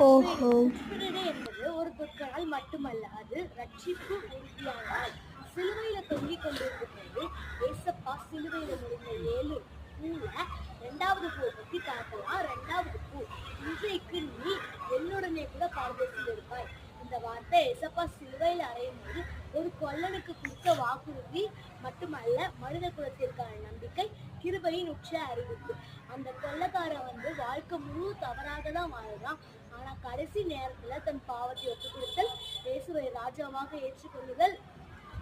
ஓஹோ! திருடே என்பது ஒரு சொற்களால் மட்டுமல்ல, அது ரட்சிப்பு உறுதியானால். சிலுவையில தொங்கிக் கொண்டிருக்கும் போது ஏசப்பா சிலுவையில முடிந்த 7 பூல 2வது பூவை பத்தி பார்க்கலாம். 2வது பூ, இன்றைக்கு நீ என்னுடனே கூட பாரதேசில் இருப்பாய். இந்த வார்த்தை ஏசப்பா சிலுவையில் அறையும் போது ஒரு கொல்லனுக்கு கொடுத்த வாக்குறுதி மட்டுமல்ல, மனித குலத்திற்கான நம்பிக்கை, கிருபையின் உச்ச அறிவிப்பு. அந்த கொள்ளக்காரன் வாழ்க்கை முழு தவறாக தான் வாழ்றான். ஆனா கடைசி நேரத்துல தன் பாவத்தை ஒப்புக் கொடுத்தல், இயேசுவை ராஜாவாக ஏற்றுக்கொள்ளுதல்,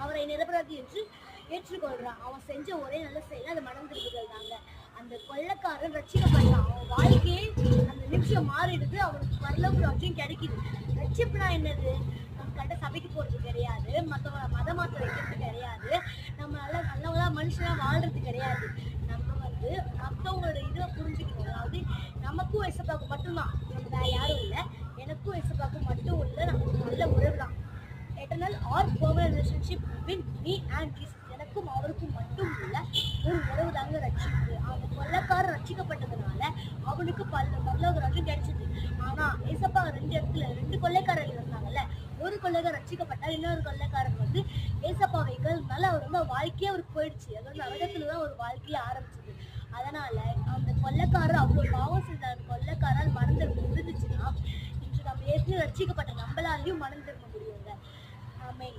அவரை நிரபராதி என்று ஏற்றுக்கொள்றான். அவன் செஞ்ச ஒரே நல்ல செயல் அது மனம் திரும்புதல் தாங்க. அந்த கொள்ளக்காரன் ரட்சிக்கப்படுறான். அவன் வாழ்க்கையே அந்த நிமிஷம் மாறிடுது. அவனுக்கு பரலோக ராஜ்யம் கிடைக்குது. ரட்சிப்புனா என்னது? நம்ம கண்ட சபைக்கு போறது கிடையாது, மத்தவங்க மத மாற்றம் வைக்கிறது கிடையாது, நம்ம நல்லவங்களா மனுஷனா வாழ்றது கிடையாது. நம்ம மத்தவங்களோட இதை புரிஞ்சுக்கணும். அதாவது நமக்கும் இசப்பாக்கும் மட்டும்தான், நம்ம வேற யாரும் இல்லை. எனக்கும் இசப்பாக்கும் மட்டும் உள்ள நமக்கு நல்ல உறவு தான். Eternal or permanent relationship between me and Jesus. எனக்கும் அவருக்கும் மட்டும் உள்ள ஒரு உறவு தாங்க ரட்சிப்பு. அந்த கொள்ளக்காரன் ரட்சிக்கப்பட்டதுனால அவனுக்கு பரலோக ராஜ்யம் கிடைச்சது. ஆனா ஏசப்பா 2 இடத்துல 2 கொள்ளைக்காரர்கள் இருந்தாங்கல்ல. ஒரு கொள்ளைக்காரர் ரட்சிக்கப்பட்டார், இன்னொரு கொள்ளைக்காரன் ஏசப்பாவை இருக்கிறதுனால அவர் வாழ்க்கையே அவருக்கு போயிடுச்சு. அதாவது நரகத்துலதான் ஒரு வாழ்க்கையை ஆரம்பிச்சது. அதனால அந்த கொள்ளைக்காரர் அவ்வளவு பாவம் செஞ்ச அந்த கொள்ளைக்காரால் மனம் திரும்ப முடிஞ்சுச்சுன்னா, இன்று நம்ம ஏற்கனவே ரட்சிக்கப்பட்ட நம்மளாலையும் மனம் திரும்ப முடியுங்க. ஆமென்.